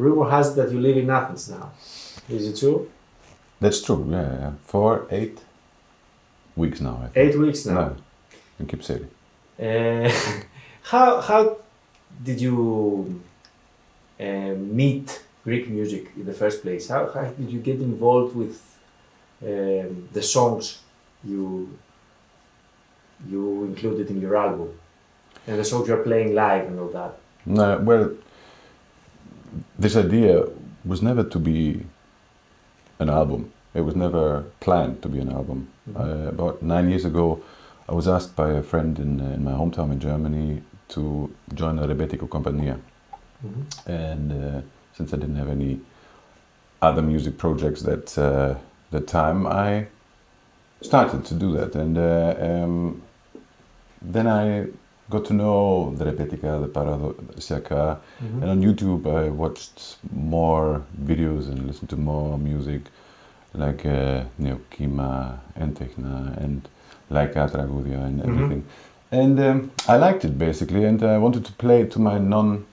rumor has it that you live in Athens now. Is it true? That's true, yeah. For 8 weeks now, I think. 8 weeks now? No, in Kypseli. How did you meet Greek music in the first place? How did you get involved with the songs you included in your album? And the songs you're playing live and all that? No, well, this idea was never to be an album. It was never planned to be an album. Mm-hmm. About 9 years ago, I was asked by a friend in my hometown in Germany to join a rebetiko compagnia. Mm-hmm. And since I didn't have any other music projects that time, I started to do that. And then I got to know the repetika, the paradosiaka, and on YouTube I watched more videos and listened to more music like Neokima and Techna and like τραγούδια and everything. And I liked it basically, and I wanted to play it to my non-Greek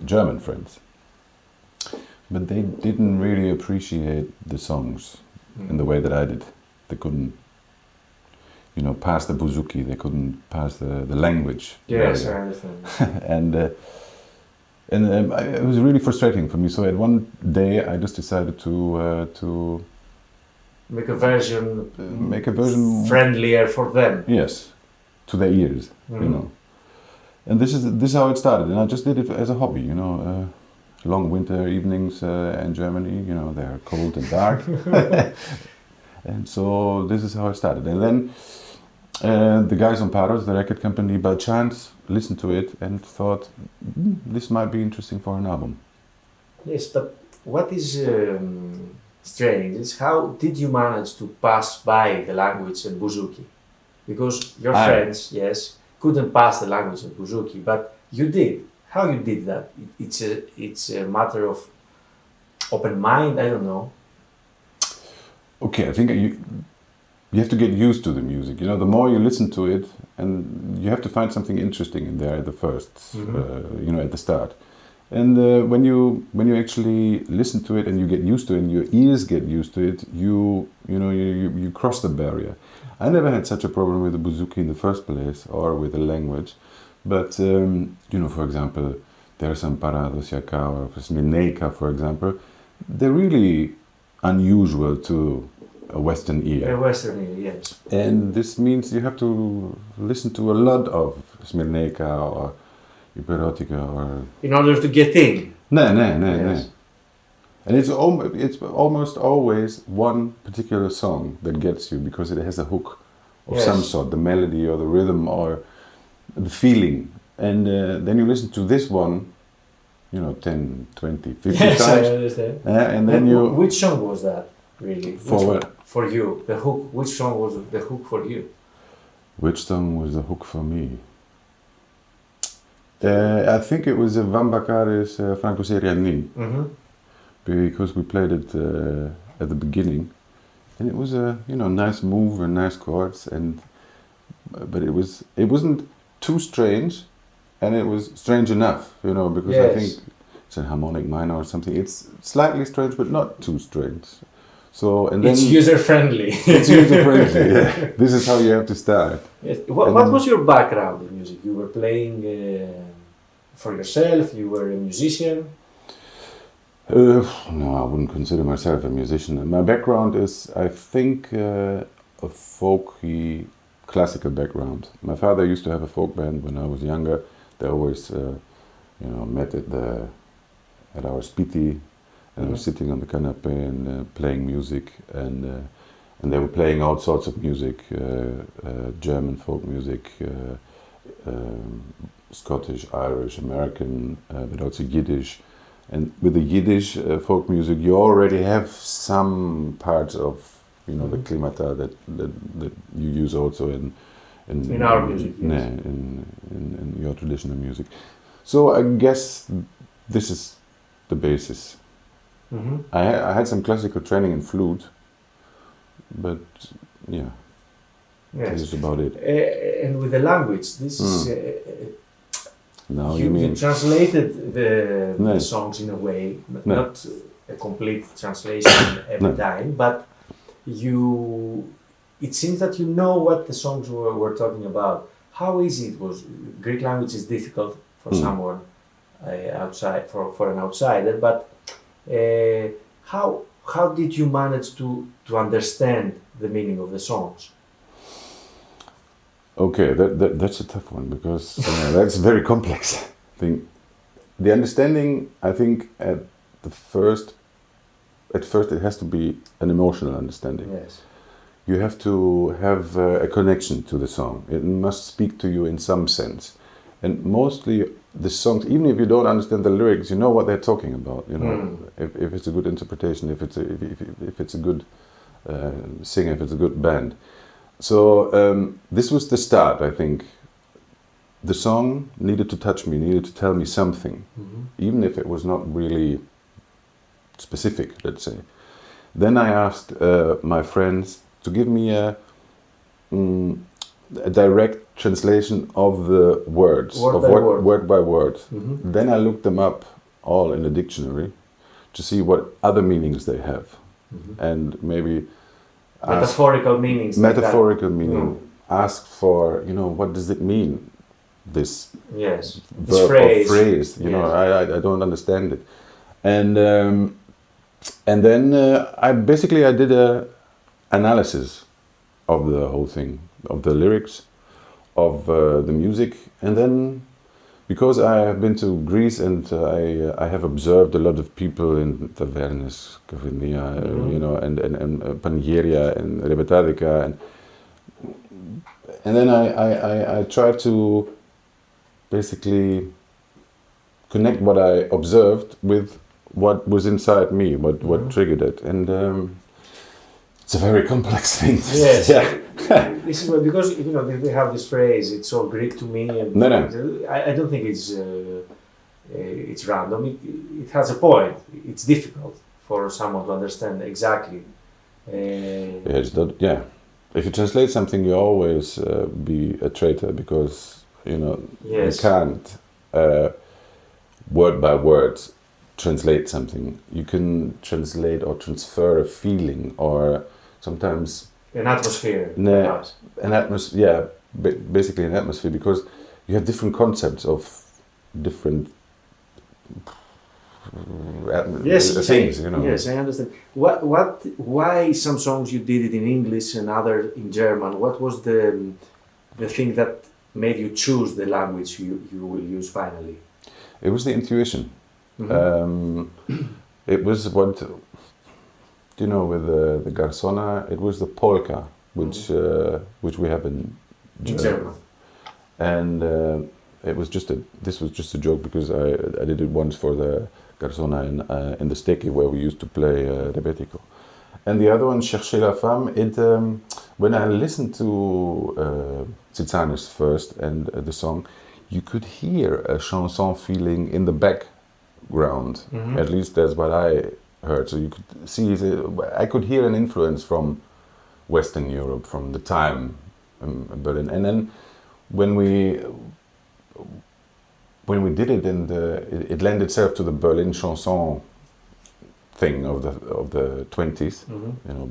German friends. But they didn't really appreciate the songs in the way that I did. They couldn't, pass the bouzouki, they couldn't pass the language. Yes, I understand. and it was really frustrating for me. So at one day I just decided to make a version friendlier for them. Yes, to their ears, And this is how it started. And I just did it as a hobby, long winter evenings in Germany, they're cold and dark. And so this is how I started. And then the guys on Paros, the record company, by chance listened to it and thought, this might be interesting for an album. Yes, but what is strange is how did you manage to pass by the language and bouzouki? Because your friends, yes, couldn't pass the language and bouzouki, but you did. How you did that? It's a matter of open mind, I don't know. Okay, I think you have to get used to the music. The more you listen to it, and you have to find something interesting in there at the first, at the start. And when you actually listen to it and you get used to it, and your ears get used to it, you cross the barrier. I never had such a problem with the bouzouki in the first place or with the language, but for example, there are some paradosiaka or smirneika, for example. They're really unusual to a Western ear. A Western ear, yes. And this means you have to listen to a lot of smirneika or erotica or... In order to get in. No. Yes. And it's almost always one particular song that gets you because it has a hook of some sort, the melody or the rhythm or the feeling. And then you listen to this one, 10, 20, 50 times. Yes, I understand. And then Which song was that, really? For you, the hook. Which song was the hook for you? Which song was the hook for me? I think it was Vambakaris Franco Seriani, because we played it at the beginning, and it was a nice move and nice chords, but it wasn't too strange, and it was strange enough, because I think it's a harmonic minor or something. It's slightly strange, but not too strange. So and then it's user friendly. It's user friendly. Yeah. This is how you have to start. Yes. What was your background in music? You were playing for yourself. You were a musician. No, I wouldn't consider myself a musician. My background is, I think, a folky, classical background. My father used to have a folk band when I was younger. They always, met at our spiti. And I was sitting on the canapé and playing music, and they were playing all sorts of music, German folk music, Scottish, Irish, American, but also Yiddish. And with the Yiddish folk music, you already have some parts of, the klimata that you use also in our music, in your traditional music. So I guess this is the basis. I had some classical training in flute, but this is about it. And with the language, this is Now you translated the No. songs in a way, No. not a complete translation every No. time, but it seems that you know what the songs were talking about. How easy it was? Greek language is difficult for someone outside, for an outsider, but how did you manage to understand the meaning of the songs? Okay, that's a tough one because that's very complex thing. The understanding, I think, at first it has to be an emotional understanding. Yes. You have to have a connection to the song. It must speak to you in some sense. And mostly the songs, even if you don't understand the lyrics, you know what they're talking about. You know, if it's a good interpretation, if it's a good singer, if it's a good band. So this was the start, I think. The song needed to touch me, needed to tell me something, even if it was not really specific, let's say. Then I asked my friends to give me a direct translation of the words, word by word. Then I looked them up all in a dictionary to see what other meanings they have, and maybe metaphorical meanings. Metaphorical meaning. Ask for, what does it mean? This verb phrase. Or phrase. I don't understand it, and then I did a analysis of the whole thing, of the lyrics, of the music, and then because I have been to Greece and I have observed a lot of people in tavernas, kafenia, and panieria and rebetadica, and then I tried to basically connect what I observed with what was inside me, what triggered it, and it's a very complex thing. Yes, this is why, because they have this phrase. It's all Greek to me, and I don't think it's random. It has a point. It's difficult for someone to understand exactly. If you translate something, you always be a traitor because you can't word by word translate something. You can translate or transfer a feeling or sometimes an atmosphere. An atmosphere, basically an atmosphere, because you have different concepts of different things. Yes, I understand. Why some songs you did it in English and other in German? What was the thing that made you choose the language you will use finally? It was the intuition. It was what, with the garzona, it was the polka, which we have in German. And this was just a joke because I did it once for the garzona in the Steki where we used to play rebetiko. And the other one, Chercher la femme, when I listened to Tsitsanis first and the song, you could hear a chanson feeling in the background. At least that's what I heard. So you could see, I could hear an influence from Western Europe, from the time in Berlin. And then when we did it, and it lent itself to the Berlin chanson thing of the 20s,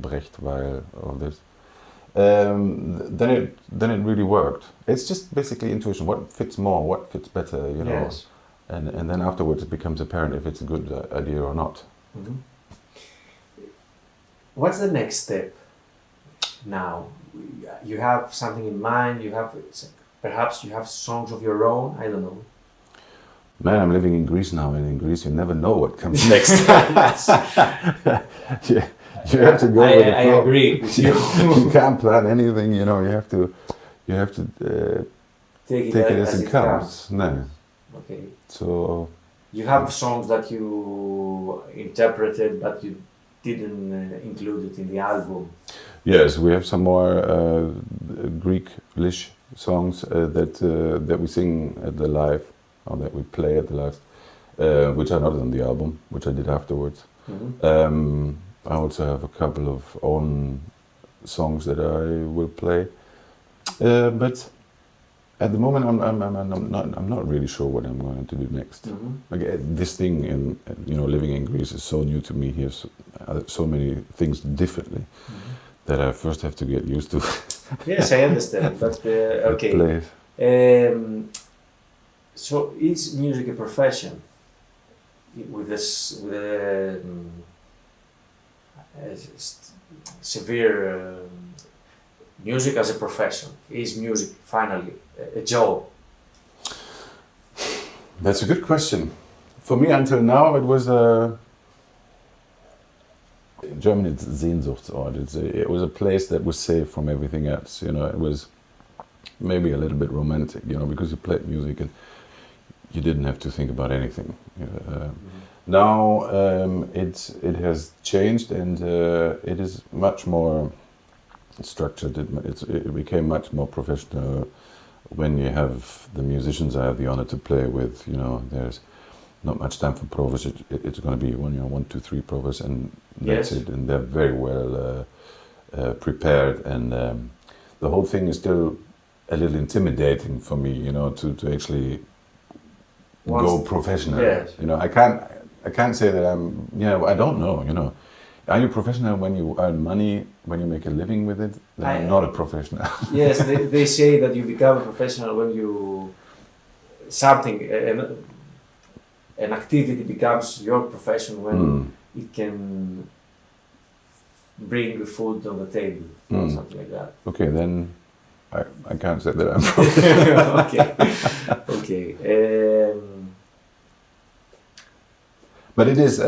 Brecht, Weil, all this. Then it really worked. It's just basically intuition. What fits more? What fits better? Yes. And then afterwards it becomes apparent if it's a good idea or not. What's the next step now? You have something in mind. Perhaps you have songs of your own. I don't know. Man, I'm living in Greece now, and in Greece you never know what comes next. You have to go with the flow. I agree with you. You can't plan anything. You have to take it as it comes. No. Okay. So you have songs that you interpreted, but you didn't include it in the album. Yes, we have some more Greek-lish songs that we sing at the live, or that we play at the live, which are not on the album, which I did afterwards. I also have a couple of own songs that I will play, but At the moment, I'm not really sure what I'm going to do next. Like this thing, in living in Greece is so new to me. Here's so many things differently that I first have to get used to. Yes, I understand. But okay. So is music a profession? With a severe music as a profession, is music finally a job? That's a good question. For me, until now, it was in German it's Sehnsuchtsort. It was a place that was safe from everything else. It was maybe a little bit romantic, because you played music and you didn't have to think about anything. Now it has changed and it is much more structured. It became much more professional when you have the musicians I have the honor to play with. There's not much time for provas. It's going to be 1, 2, 3 provas, and that's it. And they're very well prepared. And the whole thing is still a little intimidating for me, to actually go professional. Yes. I can't say that I'm. I don't know. Are you professional when you earn money, when you make a living with it? Then I'm not a professional. Yes, they say that you become a professional when you an activity becomes your profession when it can bring food on the table or something like that. Okay, then I can't say that I'm professional. Okay. But it is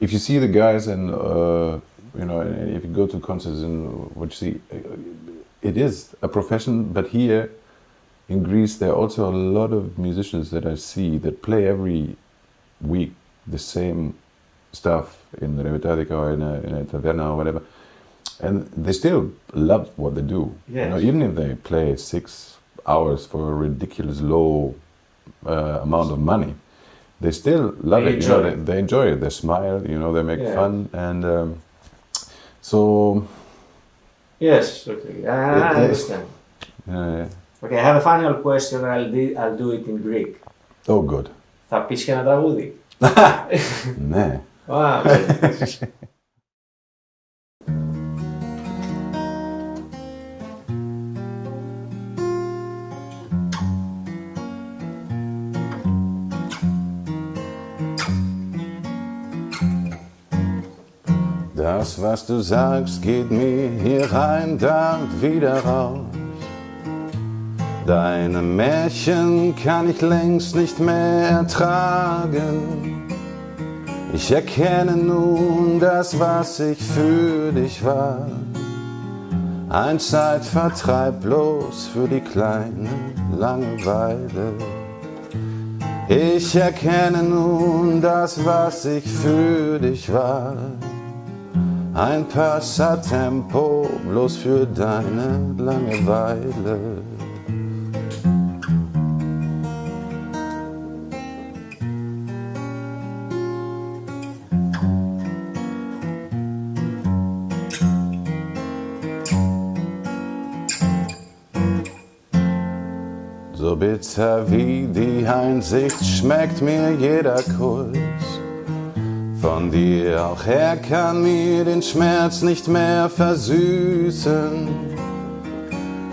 if you see the guys and if you go to concerts and what you see, it is a profession. But here in Greece, there are also a lot of musicians that I see that play every week the same stuff in the Revitatica or in a taverna or whatever, and they still love what they do. Yes. Even if they play 6 hours for a ridiculous low amount of money, they still love it. They enjoy it. They smile. They make fun, and so. Yes. Okay. I understand. Okay. I have a final question. I'll do it in Greek. Oh, good. Θα πεις και ένα τραγούδι? Ναι. Das, was du sagst, geht mir hier rein, da wieder raus. Deine Märchen kann ich längst nicht mehr ertragen. Ich erkenne nun das, was ich für dich war. Ein Zeitvertreib bloß für die kleine Langeweile. Ich erkenne nun das, was ich für dich war. Ein Passatempo bloß für deine Langeweile. So bitter wie die Einsicht schmeckt mir jeder Kuss. Von dir auch her kann mir den Schmerz nicht mehr versüßen.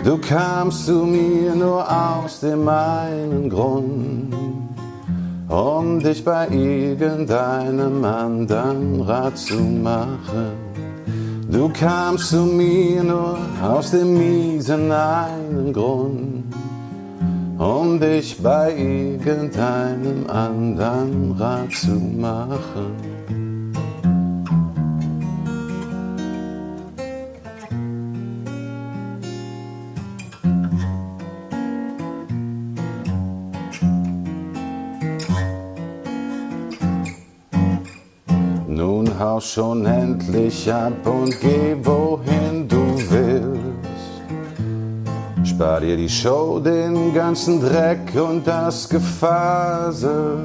Du kamst zu mir nur aus dem einen Grund, um dich bei irgendeinem anderen Rat zu machen. Du kamst zu mir nur aus dem miesen einen Grund, um dich bei irgendeinem anderen Rat zu machen. Nun hau schon endlich ab und geh wohin du willst. Spar dir die Show, den ganzen Dreck und das Gefasel.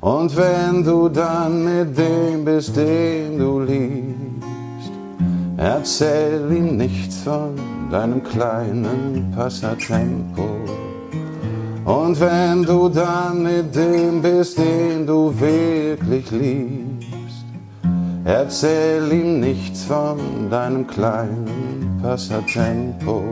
Und wenn du dann mit dem bist, den du liebst, Erzähl ihm nichts von deinem kleinen Passatempo. Und wenn du dann mit dem bist, den du wirklich liebst, erzähl ihm nichts von deinem kleinen Passatempo.